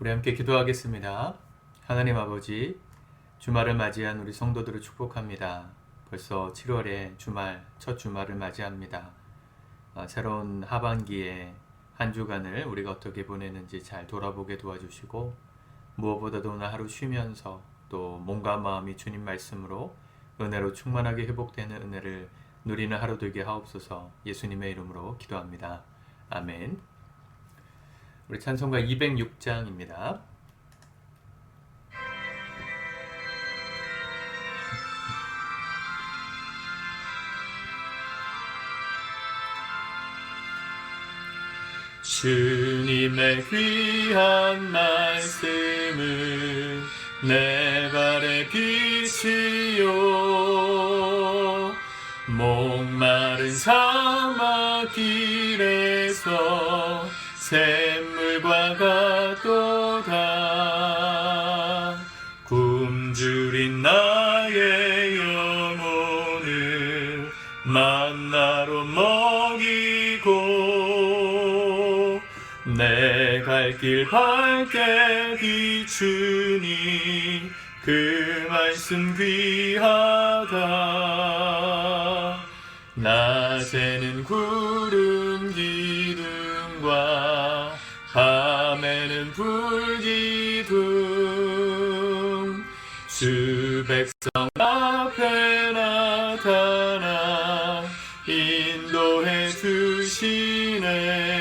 우리 함께 기도하겠습니다. 하나님 아버지, 주말을 맞이한 우리 성도들을 축복합니다. 벌써 7월에 첫 주말을 맞이합니다. 새로운 하반기에 한 주간을 우리가 어떻게 보내는지 잘 돌아보게 도와주시고, 무엇보다도 오늘 하루 쉬면서 또 몸과 마음이 주님 말씀으로 은혜로 충만하게 회복되는 은혜를 누리는 하루 되게 하옵소서. 예수님의 이름으로 기도합니다. 아멘. 우리 찬송가 206장입니다. 주님의 귀한 말씀은 내 발의 빛이요, 목마른 사막 길에서 샘물과 같도다. 굶주린 나의 영혼을 만나로 먹이고, 내 갈 길 밝게 비추니 그 말씀 귀하다. 낮에는 구름 기둥과 밤에는 불기둥, 주 백성 앞에 나타나 인도해 주시네.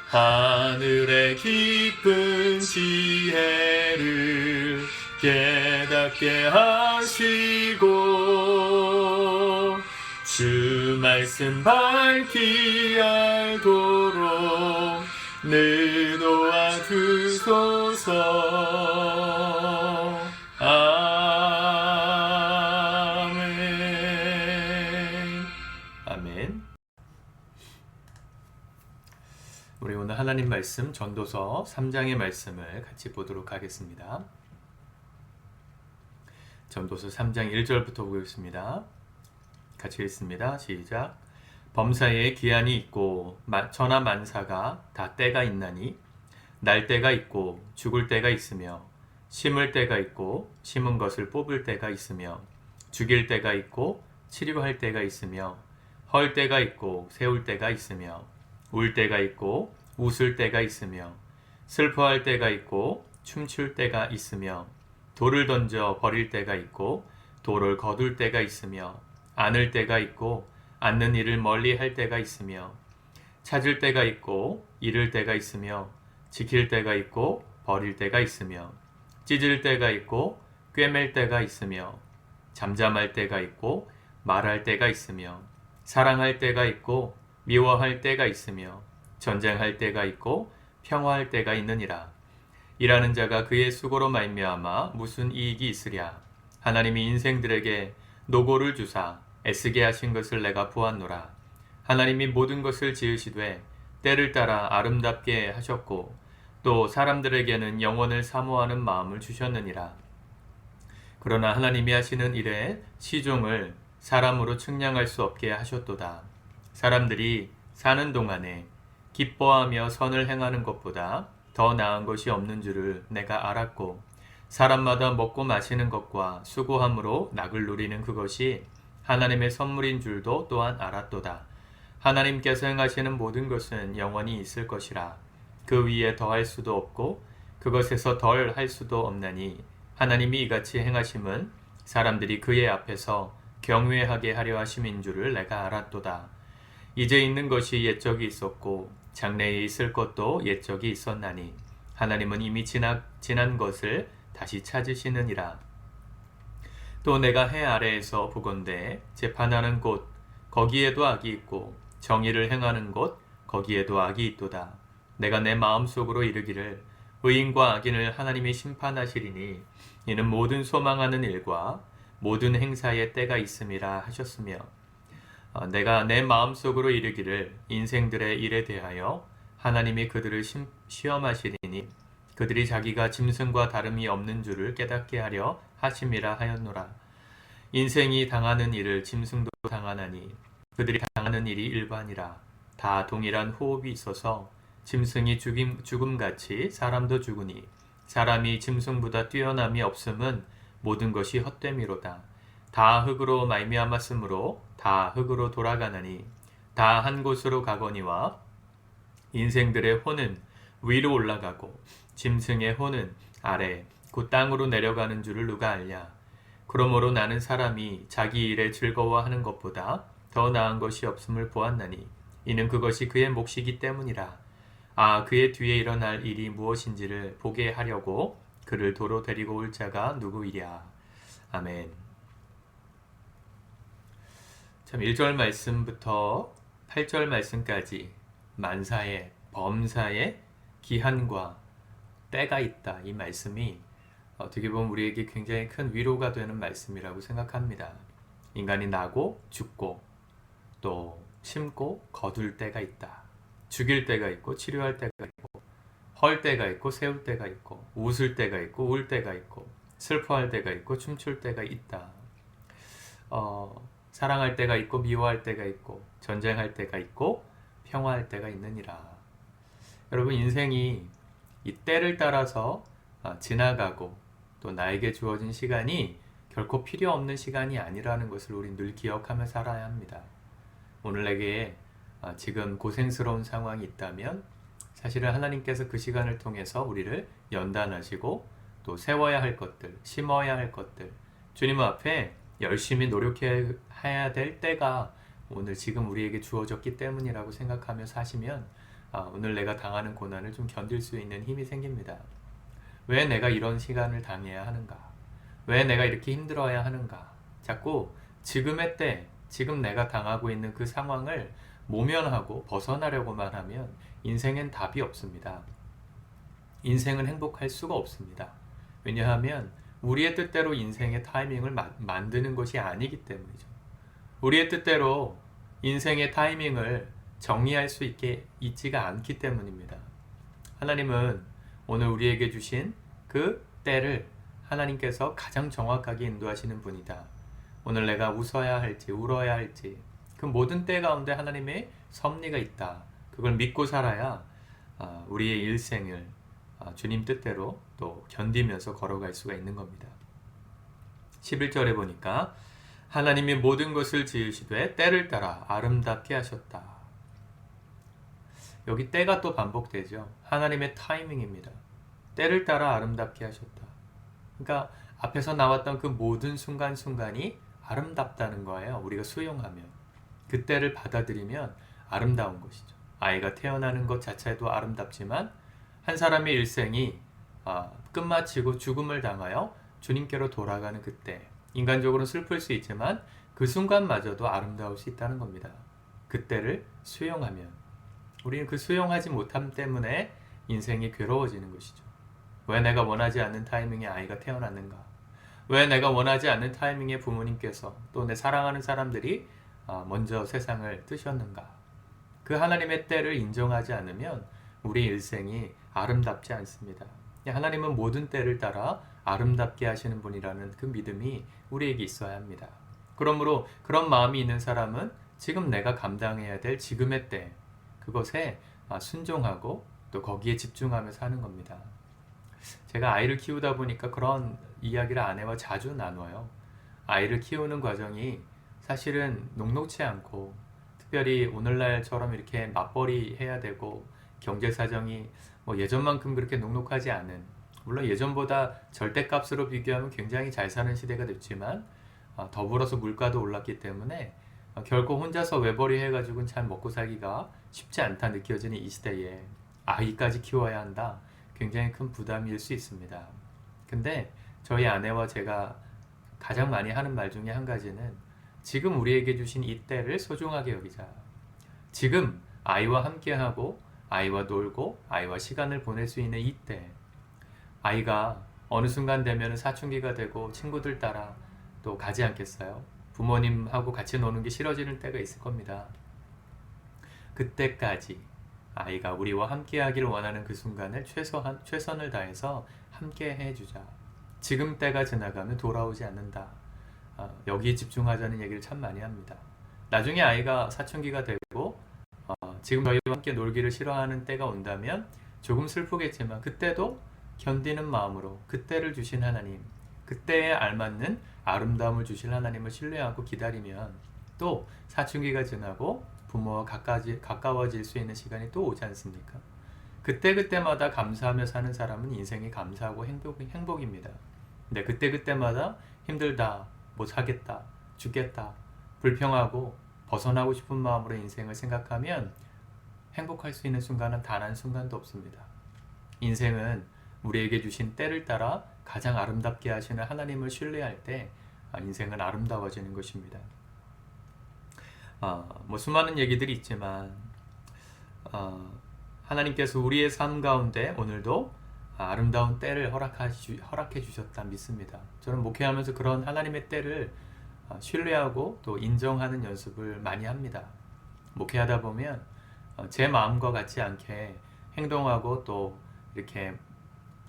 하늘의 깊은 지혜를 깨닫게 하시고, 주 말씀 밝히 알도록 늘 도와주소서. 아멘. 아멘. 우리 오늘 하나님 말씀 전도서 3장의 말씀을 같이 보도록 하겠습니다. 전도서 3장 1절부터 보겠습니다. 같이 읽습니다. 시작. 범사에 기한이 있고 천하 만사가 다 때가 있나니, 날 때가 있고 죽을 때가 있으며, 심을 때가 있고 심은 것을 뽑을 때가 있으며, 죽일 때가 있고 치료할 때가 있으며, 헐 때가 있고 세울 때가 있으며, 울 때가 있고 웃을 때가 있으며, 슬퍼할 때가 있고 춤출 때가 있으며, 돌을 던져 버릴 때가 있고 돌을 거둘 때가 있으며, 안을 때가 있고 앉는 일을 멀리 할 때가 있으며, 찾을 때가 있고 잃을 때가 있으며, 지킬 때가 있고 버릴 때가 있으며, 찢을 때가 있고 꿰맬 때가 있으며, 잠잠할 때가 있고 말할 때가 있으며, 사랑할 때가 있고 미워할 때가 있으며, 전쟁할 때가 있고 평화할 때가 있느니라. 일하는 자가 그의 수고로 말미암아 무슨 이익이 있으랴. 하나님이 인생들에게 노고를 주사 애쓰게 하신 것을 내가 보았노라. 하나님이 모든 것을 지으시되 때를 따라 아름답게 하셨고, 또 사람들에게는 영원을 사모하는 마음을 주셨느니라. 그러나 하나님이 하시는 일에 시종을 사람으로 측량할 수 없게 하셨도다. 사람들이 사는 동안에 기뻐하며 선을 행하는 것보다 더 나은 것이 없는 줄을 내가 알았고, 사람마다 먹고 마시는 것과 수고함으로 낙을 누리는 그것이 하나님의 선물인 줄도 또한 알았도다. 하나님께서 행하시는 모든 것은 영원히 있을 것이라. 그 위에 더할 수도 없고 그것에서 덜 할 수도 없나니, 하나님이 이같이 행하심은 사람들이 그의 앞에서 경외하게 하려 하심인 줄을 내가 알았도다. 이제 있는 것이 옛적이 있었고 장래에 있을 것도 옛적이 있었나니, 하나님은 이미 지난 것을 다시 찾으시느니라. 또 내가 해 아래에서 보건대 재판하는 곳 거기에도 악이 있고, 정의를 행하는 곳 거기에도 악이 있도다. 내가 내 마음속으로 이르기를 의인과 악인을 하나님이 심판하시리니, 이는 모든 소망하는 일과 모든 행사에 때가 있음이라 하셨으며, 내가 내 마음속으로 이르기를 인생들의 일에 대하여 하나님이 그들을 시험하시리니, 그들이 자기가 짐승과 다름이 없는 줄을 깨닫게 하려 하심이라 하였노라. 인생이 당하는 일을 짐승도 당하나니 그들이 당하는 일이 일반이라. 다 동일한 호흡이 있어서 짐승이 죽음같이 사람도 죽으니 사람이 짐승보다 뛰어남이 없음은 모든 것이 헛됨이로다. 다 흙으로 말미암았으므로 다 흙으로 돌아가나니 다 한 곳으로 가거니와 인생들의 혼은 위로 올라가고 짐승의 혼은 아래 곧 땅으로 내려가는 줄을 누가 알랴. 그러므로 나는 사람이 자기 일에 즐거워하는 것보다 더 나은 것이 없음을 보았나니 이는 그것이 그의 몫이기 때문이라. 그의 뒤에 일어날 일이 무엇인지를 보게 하려고 그를 도로 데리고 올 자가 누구이랴. 아멘. 참 1절 말씀부터 8절 말씀까지 만사의 범사의 기한과 때가 있다. 이 말씀이 어떻게 보면 우리에게 굉장히 큰 위로가 되는 말씀이라고 생각합니다. 인간이 나고 죽고 또 심고 거둘 때가 있다. 죽일 때가 있고 치료할 때가 있고 헐 때가 있고 세울 때가 있고 웃을 때가 있고 울 때가 있고 슬퍼할 때가 있고 춤출 때가 있다. 사랑할 때가 있고 미워할 때가 있고 전쟁할 때가 있고 평화할 때가 있느니라. 여러분 인생이 이 때를 따라서 지나가고 또 나에게 주어진 시간이 결코 필요 없는 시간이 아니라는 것을 우리 늘 기억하며 살아야 합니다. 오늘 내게 지금 고생스러운 상황이 있다면 사실은 하나님께서 그 시간을 통해서 우리를 연단하시고 또 세워야 할 것들, 심어야 할 것들, 주님 앞에 열심히 노력해야 될 때가 오늘 지금 우리에게 주어졌기 때문이라고 생각하며 사시면 오늘 내가 당하는 고난을 좀 견딜 수 있는 힘이 생깁니다. 왜 내가 이런 시간을 당해야 하는가? 왜 내가 이렇게 힘들어야 하는가? 자꾸 지금의 때, 지금 내가 당하고 있는 그 상황을 모면하고 벗어나려고만 하면 인생엔 답이 없습니다. 인생은 행복할 수가 없습니다. 왜냐하면 우리의 뜻대로 인생의 타이밍을 만드는 것이 아니기 때문이죠. 우리의 뜻대로 인생의 타이밍을 정리할 수 있지가 않기 때문입니다. 하나님은 오늘 우리에게 주신 그 때를 하나님께서 가장 정확하게 인도하시는 분이다. 오늘 내가 웃어야 할지 울어야 할지 그 모든 때 가운데 하나님의 섭리가 있다. 그걸 믿고 살아야 우리의 일생을 주님 뜻대로 또 견디면서 걸어갈 수가 있는 겁니다. 11절에 보니까 하나님이 모든 것을 지으시되 때를 따라 아름답게 하셨다. 여기 때가 또 반복되죠. 하나님의 타이밍입니다. 때를 따라 아름답게 하셨다. 그러니까 앞에서 나왔던 그 모든 순간순간이 아름답다는 거예요. 우리가 수용하면. 그 때를 받아들이면 아름다운 것이죠. 아이가 태어나는 것 자체도 아름답지만 한 사람의 일생이 끝마치고 죽음을 당하여 주님께로 돌아가는 그때 인간적으로 슬플 수 있지만 그 순간마저도 아름다울 수 있다는 겁니다. 그때를 수용하면 우리는 그 수용하지 못함 때문에 인생이 괴로워지는 것이죠. 왜 내가 원하지 않는 타이밍에 아이가 태어났는가? 왜 내가 원하지 않는 타이밍에 부모님께서 또 내 사랑하는 사람들이 먼저 세상을 뜨셨는가? 그 하나님의 때를 인정하지 않으면 우리 일생이 아름답지 않습니다. 하나님은 모든 때를 따라 아름답게 하시는 분이라는 그 믿음이 우리에게 있어야 합니다. 그러므로 그런 마음이 있는 사람은 지금 내가 감당해야 될 지금의 때 그것에 순종하고 또 거기에 집중하며 사는 겁니다. 제가 아이를 키우다 보니까 그런 이야기를 아내와 자주 나눠요. 아이를 키우는 과정이 사실은 녹록치 않고 특별히 오늘날처럼 이렇게 맞벌이 해야 되고 경제 사정이 예전만큼 그렇게 녹록하지 않은, 물론 예전보다 절대값으로 비교하면 굉장히 잘 사는 시대가 됐지만 더불어서 물가도 올랐기 때문에 결코 혼자서 외벌이 해가지고는 잘 먹고 살기가 쉽지 않다 느껴지는 이 시대에 아이까지 키워야 한다. 굉장히 큰 부담일 수 있습니다. 근데 저희 아내와 제가 가장 많이 하는 말 중에 한 가지는 지금 우리에게 주신 이 때를 소중하게 여기자. 지금 아이와 함께하고 아이와 놀고 아이와 시간을 보낼 수 있는 이때 아이가 어느 순간 되면 사춘기가 되고 친구들 따라 또 가지 않겠어요? 부모님하고 같이 노는 게 싫어지는 때가 있을 겁니다. 그때까지 아이가 우리와 함께 하기를 원하는 그 순간을 최선을 다해서 함께 해주자. 지금 때가 지나가면 돌아오지 않는다. 여기에 집중하자는 얘기를 참 많이 합니다. 나중에 아이가 사춘기가 되고 지금 저희와 함께 놀기를 싫어하는 때가 온다면 조금 슬프겠지만 그때도 견디는 마음으로 그때를 주신 하나님, 그때에 알맞는 아름다움을 주실 하나님을 신뢰하고 기다리면 또 사춘기가 지나고 부모와 가까워질 수 있는 시간이 또 오지 않습니까? 그때그때마다 감사하며 사는 사람은 인생이 감사하고 행복입니다. 근데 그때그때마다 힘들다, 못하겠다, 죽겠다, 불평하고 벗어나고 싶은 마음으로 인생을 생각하면 행복할 수 있는 순간은 단 한 순간도 없습니다. 인생은 우리에게 주신 때를 따라 가장 아름답게 하시는 하나님을 신뢰할 때 인생은 아름다워지는 것입니다. 수많은 얘기들이 있지만 하나님께서 우리의 삶 가운데 오늘도 아름다운 때를 허락해 주셨다 믿습니다. 저는 목회하면서 그런 하나님의 때를 신뢰하고 또 인정하는 연습을 많이 합니다. 목회하다 보면 제 마음과 같지 않게 행동하고 또 이렇게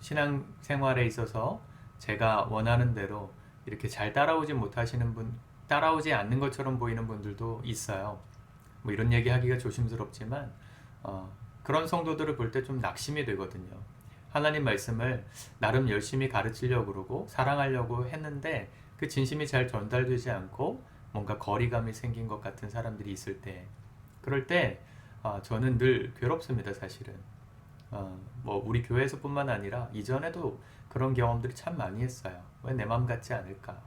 신앙생활에 있어서 제가 원하는 대로 이렇게 잘 따라오지 못하시는 분, 따라오지 않는 것처럼 보이는 분들도 있어요. 뭐 이런 얘기하기가 조심스럽지만 그런 성도들을 볼 때 좀 낙심이 되거든요. 하나님 말씀을 나름 열심히 가르치려고 그러고 사랑하려고 했는데 그 진심이 잘 전달되지 않고 뭔가 거리감이 생긴 것 같은 사람들이 있을 때, 그럴 때 저는 늘 괴롭습니다. 사실은 우리 교회에서뿐만 아니라 이전에도 그런 경험들이 참 많이 했어요. 왜 내 마음 같지 않을까?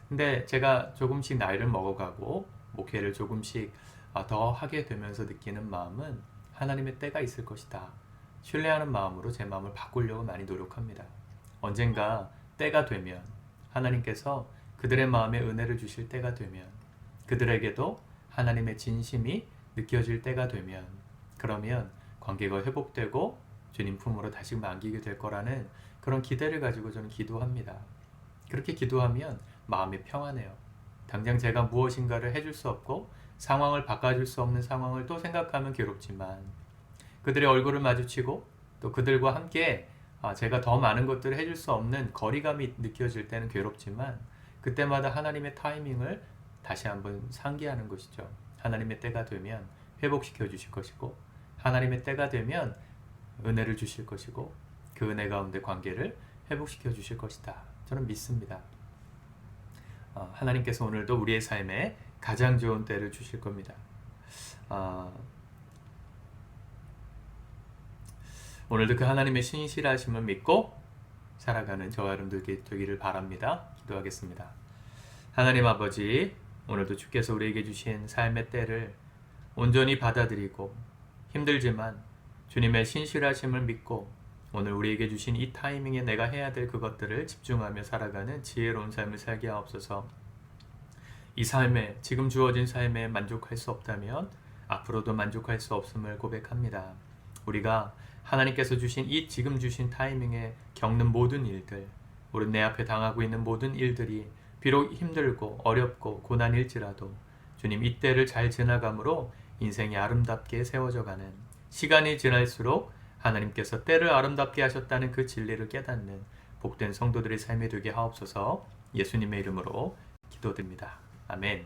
근데 제가 조금씩 나이를 먹어가고 목회를 조금씩 더 하게 되면서 느끼는 마음은 하나님의 때가 있을 것이다. 신뢰하는 마음으로 제 마음을 바꾸려고 많이 노력합니다. 언젠가 때가 되면 하나님께서 그들의 마음에 은혜를 주실 때가 되면, 그들에게도 하나님의 진심이 느껴질 때가 되면, 그러면 관계가 회복되고 주님 품으로 다시 맡기게 될 거라는 그런 기대를 가지고 저는 기도합니다. 그렇게 기도하면 마음이 평안해요. 당장 제가 무엇인가를 해줄 수 없고 상황을 바꿔줄 수 없는 상황을 또 생각하면 괴롭지만, 그들의 얼굴을 마주치고 또 그들과 함께 제가 더 많은 것들을 해줄 수 없는 거리감이 느껴질 때는 괴롭지만, 그때마다 하나님의 타이밍을 다시 한번 상기하는 것이죠. 하나님의 때가 되면 회복시켜 주실 것이고, 하나님의 때가 되면 은혜를 주실 것이고, 그 은혜 가운데 관계를 회복시켜 주실 것이다. 저는 믿습니다. 하나님께서 오늘도 우리의 삶에 가장 좋은 때를 주실 겁니다. 오늘도 그 하나님의 신실하심을 믿고 살아가는 저와 여러분들께 되기를 바랍니다. 기도하겠습니다. 하나님 아버지, 오늘도 주께서 우리에게 주신 삶의 때를 온전히 받아들이고 힘들지만 주님의 신실하심을 믿고 오늘 우리에게 주신 이 타이밍에 내가 해야 될 그것들을 집중하며 살아가는 지혜로운 삶을 살게 하옵소서. 이 삶에, 지금 주어진 삶에 만족할 수 없다면 앞으로도 만족할 수 없음을 고백합니다. 우리가 하나님께서 주신 이 지금 주신 타이밍에 겪는 모든 일들, 우리 내 앞에 당하고 있는 모든 일들이 비록 힘들고 어렵고 고난일지라도 주님 이때를 잘 지나감으로 인생이 아름답게 세워져 가는, 시간이 지날수록 하나님께서 때를 아름답게 하셨다는 그 진리를 깨닫는 복된 성도들의 삶이 되게 하옵소서. 예수님의 이름으로 기도드립니다. 아멘.